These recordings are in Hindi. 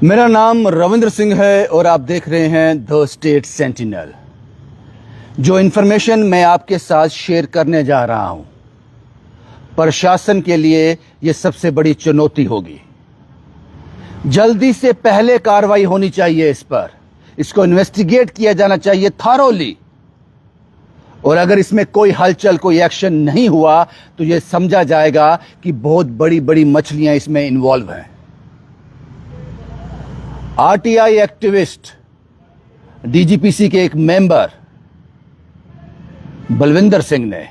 मेरा नाम रविंद्र सिंह है और आप देख रहे हैं द स्टेट सेंटिनल। जो इन्फॉर्मेशन मैं आपके साथ शेयर करने जा रहा हूं, प्रशासन के लिए यह सबसे बड़ी चुनौती होगी। जल्दी से पहले कार्रवाई होनी चाहिए इस पर, इसको इन्वेस्टिगेट किया जाना चाहिए थॉरोली। और अगर इसमें कोई हलचल, कोई एक्शन नहीं हुआ तो यह समझा जाएगा कि बहुत बड़ी बड़ी मछलियां इसमें इन्वॉल्व हैं। आरटीआई एक्टिविस्ट, डीजीपीसी के एक मेंबर बलविंदर सिंह ने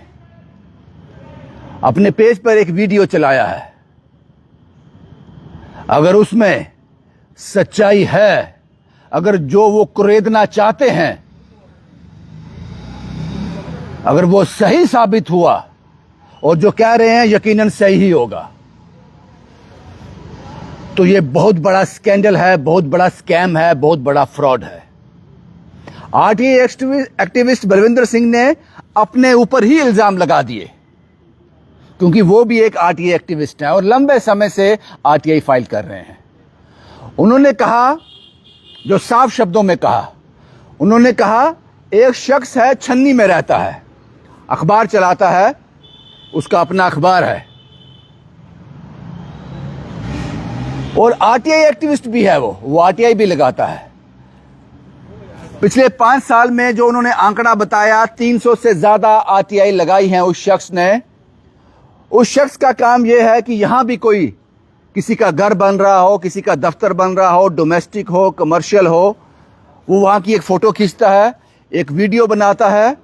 अपने पेज पर एक वीडियो चलाया है। अगर उसमें सच्चाई है, अगर जो वो कुरेदना चाहते हैं, अगर वो सही साबित हुआ और जो कह रहे हैं यकीनन सही ही होगा, तो ये बहुत बड़ा स्कैंडल है, बहुत बड़ा स्कैम है, बहुत बड़ा फ्रॉड है। आरटीआई एक्टिविस्ट बलविंदर सिंह ने अपने ऊपर ही इल्जाम लगा दिए, क्योंकि वो भी एक आरटीआई एक्टिविस्ट हैं और लंबे समय से आरटीआई फाइल कर रहे हैं। उन्होंने कहा, जो साफ शब्दों में कहा, उन्होंने कहा एक शख्स है, छन्नी में रहता है, अखबार चलाता है, उसका अपना अखबार है और आरटीआई एक्टिविस्ट भी है। वो आरटीआई भी लगाता है। पिछले 5 साल में जो उन्होंने आंकड़ा बताया, 300 से ज्यादा आरटीआई लगाई हैं उस शख्स ने। उस शख्स का काम यह है कि यहां भी कोई किसी का घर बन रहा हो, किसी का दफ्तर बन रहा हो, डोमेस्टिक हो, कमर्शियल हो, वो वहां की एक फोटो खींचता है, एक वीडियो बनाता है,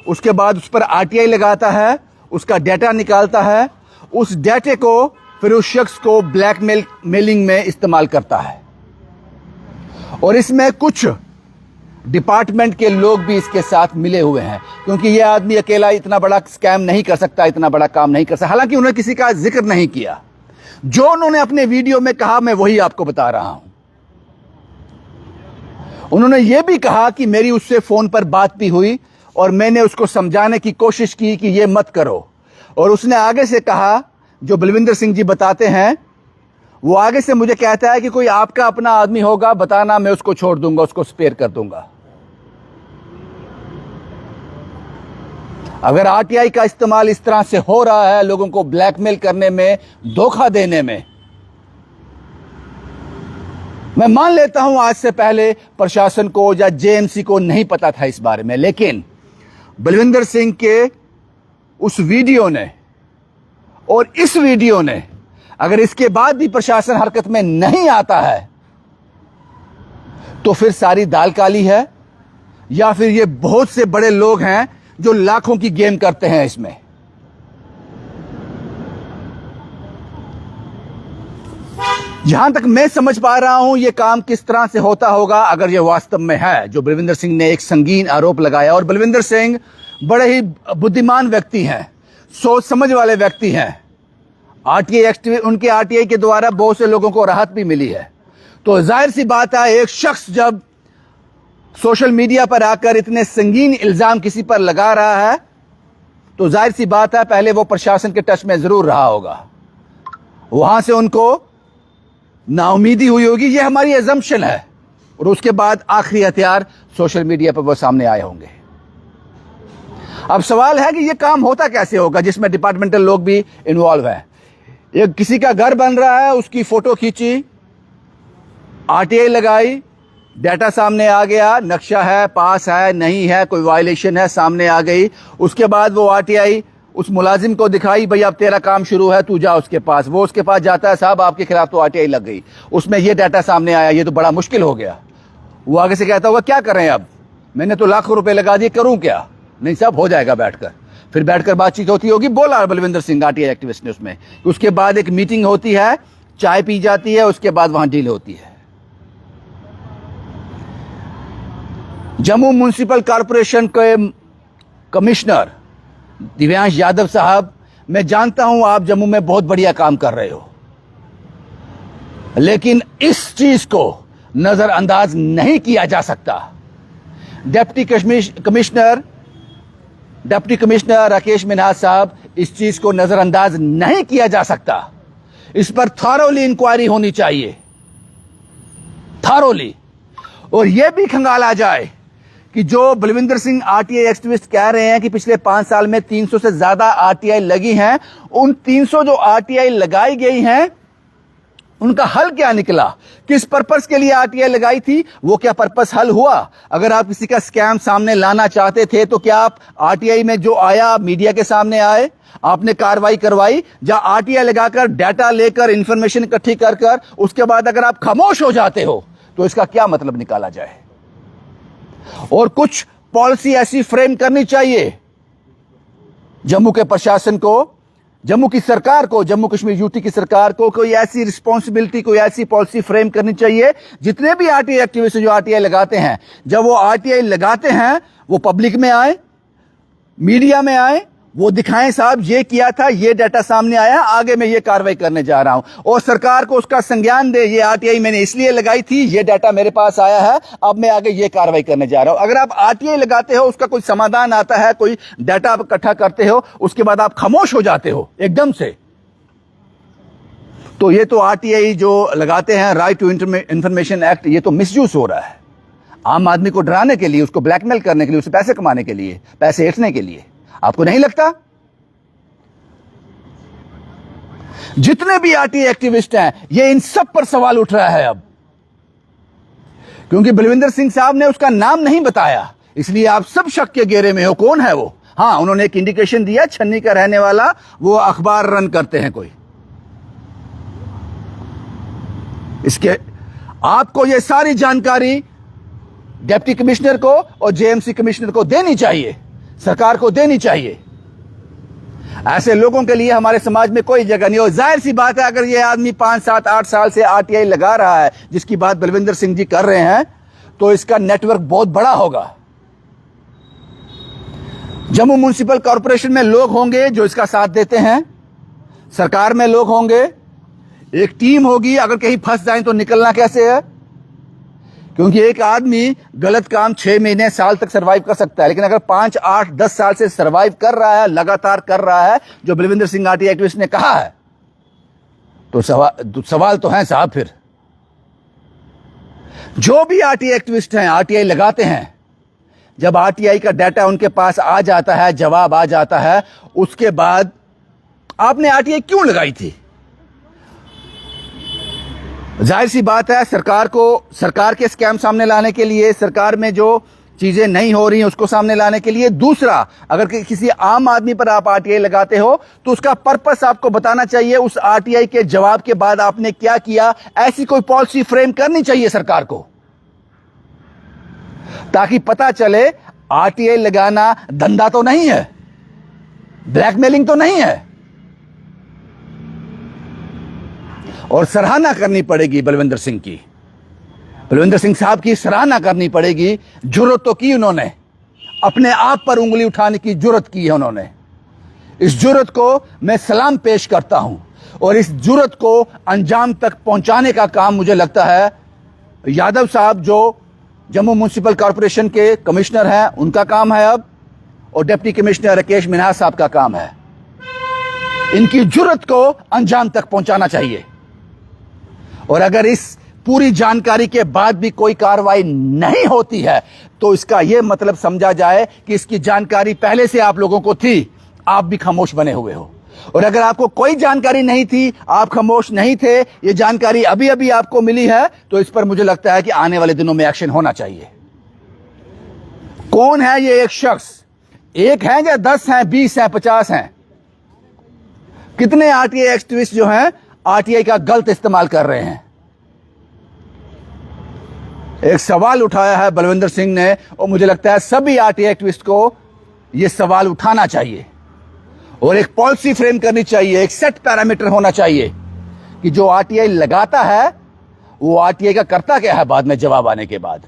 उसके बाद उस पर आरटीआई लगाता है, उसका डेटा निकालता है, उस डेटे को फिर उस शख्स को ब्लैकमेलिंग में इस्तेमाल करता है। और इसमें कुछ डिपार्टमेंट के लोग भी इसके साथ मिले हुए हैं, क्योंकि यह आदमी अकेला इतना बड़ा स्कैम नहीं कर सकता, इतना बड़ा काम नहीं कर सकता। हालांकि उन्होंने किसी का जिक्र नहीं किया। जो उन्होंने अपने वीडियो में कहा, मैं वही आपको बता रहा हूं। उन्होंने यह भी कहा कि मेरी उससे फोन पर बात भी हुई और मैंने उसको समझाने की कोशिश की कि यह मत करो। और उसने आगे से कहा, जो बलविंदर सिंह जी बताते हैं, वो आगे से मुझे कहता है कि कोई आपका अपना आदमी होगा, बताना, मैं उसको छोड़ दूंगा, उसको स्पेयर कर दूंगा। अगर आरटीआई का इस्तेमाल इस तरह से हो रहा है, लोगों को ब्लैकमेल करने में, धोखा देने में, मैं मान लेता हूं आज से पहले प्रशासन को या जेएमसी को नहीं पता था इस बारे में, लेकिन बलविंदर सिंह के उस वीडियो ने और इस वीडियो ने, अगर इसके बाद भी प्रशासन हरकत में नहीं आता है तो फिर सारी दाल काली है, या फिर ये बहुत से बड़े लोग हैं जो लाखों की गेम करते हैं इसमें। जहां तक मैं समझ पा रहा हूं, यह काम किस तरह से होता होगा, अगर यह वास्तव में है जो बलविंदर सिंह ने एक संगीन आरोप लगाया। और बलविंदर सिंह बड़े ही बुद्धिमान व्यक्ति हैं, सोच समझ वाले व्यक्ति हैं। उनके आरटीआई के द्वारा बहुत से लोगों को राहत भी मिली है। तो जाहिर सी बात है, एक शख्स जब सोशल मीडिया पर आकर इतने संगीन इल्जाम किसी पर लगा रहा है, तो जाहिर सी बात है पहले वो प्रशासन के टच में जरूर रहा होगा, वहां से उनको नाउमीदी हुई होगी, ये हमारी अजम्पशन है। और उसके बाद आखिरी हथियार सोशल मीडिया पर वो सामने आए होंगे। अब सवाल है कि ये काम होता कैसे होगा जिसमें डिपार्टमेंटल लोग भी इन्वॉल्व हैं। एक किसी का घर बन रहा है, उसकी फोटो खींची, आरटीआई लगाई, डेटा सामने आ गया, नक्शा है, पास है, नहीं है, कोई वायलेशन है, सामने आ गई। उसके बाद वो आरटीआई उस मुलाजिम को दिखाई, भाई अब तेरा काम शुरू है, तू जा उसके पास। वो उसके पास जाता है, साहब आपके खिलाफ तो आरटीआई लग गई, उसमें ये डाटा सामने आया, ये तो बड़ा मुश्किल हो गया। वो आगे से कहता होगा क्या करें अब, मैंने तो लाखों रुपए लगा दिए, करूं क्या? नहीं साहब, हो जाएगा बैठकर। फिर बैठकर बातचीत होती होगी, बोला बलविंदर सिंह आरटीआई एक्टिविस्ट ने उसमें। उसके बाद एक मीटिंग होती है, चाय पी जाती है, उसके बाद वहां डील होती है। जम्मू म्युनिसिपल कॉरपोरेशन के कमिश्नर दिव्यांश यादव साहब, मैं जानता हूं आप जम्मू में बहुत बढ़िया काम कर रहे हो, लेकिन इस चीज को नजरअंदाज नहीं किया जा सकता। डिप्टी कमिश्नर राकेश मिन्हास साहब, इस चीज को नजरअंदाज नहीं किया जा सकता। इस पर थॉरोली इंक्वायरी होनी चाहिए। थारोली। और यह भी खंगाला जाए कि जो बलविंदर सिंह आरटीआई एक्टिविस्ट कह रहे हैं कि पिछले 5 साल में 300 से ज्यादा आरटीआई लगी हैं, उन 300 जो आरटीआई लगाई गई हैं उनका हल क्या निकला? किस पर्पस के लिए आरटीआई लगाई थी, वो क्या पर्पस हल हुआ? अगर आप किसी का स्कैम सामने लाना चाहते थे तो क्या आप आरटीआई में जो आया मीडिया के सामने आए, आपने कार्रवाई करवाई? जहां आरटीआई लगाकर डाटा लेकर इंफॉर्मेशन इकट्ठी कर उसके बाद अगर आप खामोश हो जाते हो तो इसका क्या मतलब निकाला जाए? और कुछ पॉलिसी ऐसी फ्रेम करनी चाहिए जम्मू के प्रशासन को, जम्मू की सरकार को, जम्मू कश्मीर यूटी की सरकार को कोई ऐसी रिस्पॉन्सिबिलिटी, कोई ऐसी पॉलिसी फ्रेम करनी चाहिए। जितने भी आरटीआई एक्टिविस्ट जो आरटीआई लगाते हैं, जब वो आरटीआई लगाते हैं वो पब्लिक में आए, मीडिया में आए, वो दिखाएं साहब ये किया था, ये डाटा सामने आया, आगे मैं ये कार्रवाई करने जा रहा हूं, और सरकार को उसका संज्ञान दे, ये आरटीआई मैंने इसलिए लगाई थी, ये डाटा मेरे पास आया है, अब मैं आगे ये कार्रवाई करने जा रहा हूं। अगर आप आरटीआई लगाते हो, उसका कोई समाधान आता है, कोई डाटा आप इकट्ठा करते हो, उसके बाद आप खामोश हो जाते हो एकदम से, तो ये तो आरटीआई जो लगाते हैं, राइट टू इंफॉर्मेशन एक्ट, ये तो मिसयूज हो रहा है आम आदमी को डराने के लिए, उसको ब्लैकमेल करने के लिए, उससे पैसे कमाने के लिए, पैसे ऐंठने के लिए। आपको नहीं लगता? जितने भी आरटीआई एक्टिविस्ट हैं, ये इन सब पर सवाल उठ रहा है अब, क्योंकि बलविंदर सिंह साहब ने उसका नाम नहीं बताया, इसलिए आप सब शक के घेरे में हो। कौन है वो? हां, उन्होंने एक इंडिकेशन दिया, छन्नी का रहने वाला, वो अखबार रन करते हैं कोई। इसके आपको ये सारी जानकारी डिप्टी कमिश्नर को और जेएमसी कमिश्नर को देनी चाहिए, सरकार को देनी चाहिए। ऐसे लोगों के लिए हमारे समाज में कोई जगह नहीं। और जाहिर सी बात है, अगर ये आदमी 5, 7, 8 साल से आरटीआई लगा रहा है, जिसकी बात बलविंदर सिंह जी कर रहे हैं, तो इसका नेटवर्क बहुत बड़ा होगा। जम्मू म्युनिसिपल कॉरपोरेशन में लोग होंगे जो इसका साथ देते हैं, सरकार में लोग होंगे, एक टीम होगी। अगर कहीं फंस जाए तो निकलना कैसे है? क्योंकि एक आदमी गलत काम 6 महीने, साल तक सरवाइव कर सकता है, लेकिन अगर 5, 8, 10 साल से सरवाइव कर रहा है, लगातार कर रहा है, जो बलविंदर सिंह आरटीआई एक्टिविस्ट ने कहा है, तो सवाल तो है साहब। फिर जो भी आरटीआई एक्टिविस्ट हैं, आरटीआई लगाते हैं, जब आरटीआई का डाटा उनके पास आ जाता है, जवाब आ जाता है, उसके बाद आपने आरटीआई क्यों लगाई थी? जाहिर सी बात है, सरकार को, सरकार के स्कैम सामने लाने के लिए, सरकार में जो चीजें नहीं हो रही हैं उसको सामने लाने के लिए। दूसरा, अगर किसी आम आदमी पर आप आरटीआई लगाते हो तो उसका पर्पस आपको बताना चाहिए, उस आरटीआई के जवाब के बाद आपने क्या किया। ऐसी कोई पॉलिसी फ्रेम करनी चाहिए सरकार को, ताकि पता चले आरटीआई लगाना धंधा तो नहीं है, ब्लैकमेलिंग तो नहीं है। और सराहना करनी पड़ेगी बलविंदर सिंह की, बलविंदर सिंह साहब की सराहना करनी पड़ेगी। जुर्रत तो की उन्होंने, अपने आप पर उंगली उठाने की जुर्रत की है उन्होंने। इस जुर्रत को मैं सलाम पेश करता हूं, और इस जुर्रत को अंजाम तक पहुंचाने का काम मुझे लगता है यादव साहब, जो जम्मू म्युनिसिपल कॉरपोरेशन के कमिश्नर हैं, उनका काम है अब, और डिप्टी कमिश्नर राकेश मिन्हास साहब का काम है। इनकी जुर्रत को अंजाम तक पहुंचाना चाहिए। और अगर इस पूरी जानकारी के बाद भी कोई कार्रवाई नहीं होती है, तो इसका यह मतलब समझा जाए कि इसकी जानकारी पहले से आप लोगों को थी, आप भी खामोश बने हुए हो। और अगर आपको कोई जानकारी नहीं थी, आप खामोश नहीं थे, ये जानकारी अभी अभी आपको मिली है, तो इस पर मुझे लगता है कि आने वाले दिनों में एक्शन होना चाहिए। कौन है ये एक शख्स? एक है या 10 हैं, 20 हैं, 50 हैं? कितने आरटीआई एक्टिविस्ट जो हैं आरटीआई का गलत इस्तेमाल कर रहे हैं? एक सवाल उठाया है बलविंदर सिंह ने, और मुझे लगता है सभी आरटीआई एक्टिविस्ट को यह सवाल उठाना चाहिए, और एक पॉलिसी फ्रेम करनी चाहिए, एक सेट पैरामीटर होना चाहिए कि जो आरटीआई लगाता है वो आरटीआई का करता क्या है बाद में, जवाब आने के बाद।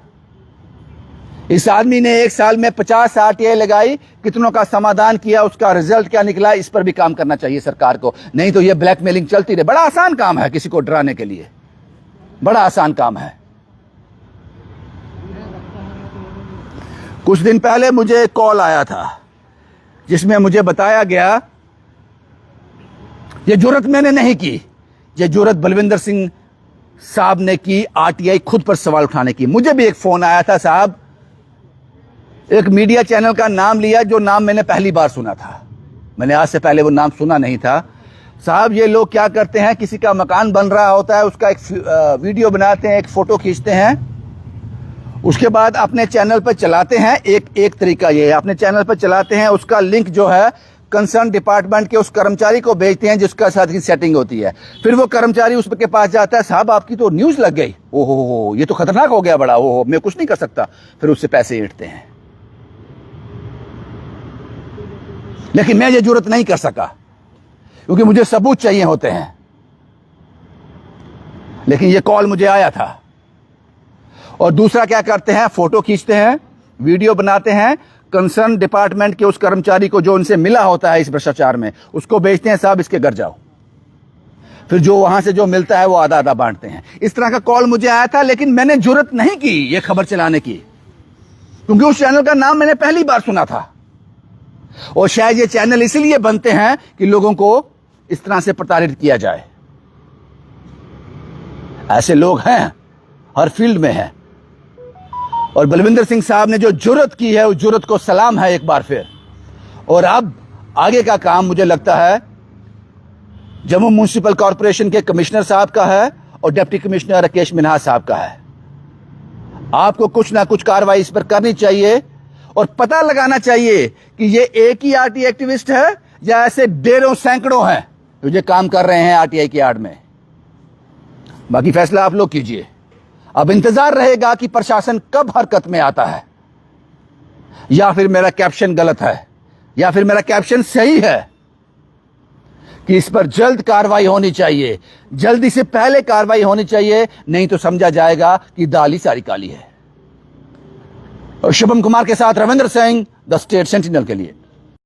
इस आदमी ने 1 साल में 50 आरटीआई लगाई, कितनों का समाधान किया, उसका रिजल्ट क्या निकला, इस पर भी काम करना चाहिए सरकार को। नहीं तो यह ब्लैकमेलिंग चलती रहे। बड़ा आसान काम है किसी को डराने के लिए, बड़ा आसान काम है। कुछ दिन पहले मुझे एक कॉल आया था जिसमें मुझे बताया गया, यह जुर्रत मैंने नहीं की, यह जुर्रत बलविंदर सिंह साहब ने की आरटीआई खुद पर सवाल उठाने की। मुझे भी एक फोन आया था साहब, एक मीडिया चैनल का नाम लिया जो नाम मैंने पहली बार सुना था, मैंने आज से पहले वो नाम सुना नहीं था। साहब ये लोग क्या करते हैं, किसी का मकान बन रहा होता है, उसका एक वीडियो बनाते हैं, एक फोटो खींचते हैं, उसके बाद अपने चैनल पर चलाते हैं। एक तरीका ये है, अपने चैनल पर चलाते हैं, उसका लिंक जो है कंसर्न डिपार्टमेंट के उस कर्मचारी को भेजते हैं जिसका साथ की सेटिंग होती है। फिर वो कर्मचारी उसके पास जाता है, साहब आपकी तो न्यूज लग गई, ओहो ये तो खतरनाक हो गया बड़ा, ओहो मैं कुछ नहीं कर सकता, फिर उससे पैसे ईंटते हैं। लेकिन मैं ये जुर्रत नहीं कर सका क्योंकि मुझे सबूत चाहिए होते हैं। लेकिन ये कॉल मुझे आया था। और दूसरा क्या करते हैं, फोटो खींचते हैं, वीडियो बनाते हैं, कंसर्न डिपार्टमेंट के उस कर्मचारी को जो उनसे मिला होता है इस भ्रष्टाचार में, उसको भेजते हैं, साहब इसके घर जाओ। फिर जो वहां से जो मिलता है वो आधा आधा बांटते हैं। इस तरह का कॉल मुझे आया था, लेकिन मैंने जुर्रत नहीं की ये खबर चलाने की क्योंकि उस चैनल का नाम मैंने पहली बार सुना था। और शायद ये चैनल इसलिए बनते हैं कि लोगों को इस तरह से प्रताड़ित किया जाए। ऐसे लोग हैं, हर फील्ड में हैं। और बलविंदर सिंह साहब ने जो जुर्रत की है उस जुर्रत को सलाम है एक बार फिर। और अब आगे का काम मुझे लगता है जम्मू म्युनिसिपल कॉरपोरेशन के कमिश्नर साहब का है और डिप्टी कमिश्नर राकेश मिन्हास साहब का है। आपको कुछ ना कुछ कार्रवाई इस पर करनी चाहिए और पता लगाना चाहिए कि ये एक ही आरटीआई एक्टिविस्ट है या ऐसे डेरों सैकड़ों हैं जो ये काम कर रहे हैं आरटीआई की आड़ में। बाकी फैसला आप लोग कीजिए। अब इंतजार रहेगा कि प्रशासन कब हरकत में आता है, या फिर मेरा कैप्शन गलत है या फिर मेरा कैप्शन सही है कि इस पर जल्द कार्रवाई होनी चाहिए, जल्दी से पहले कार्रवाई होनी चाहिए, नहीं तो समझा जाएगा कि दाल ही सारी काली है। और शुभम कुमार के साथ Ravindra Singh, the state sentinel के लिए।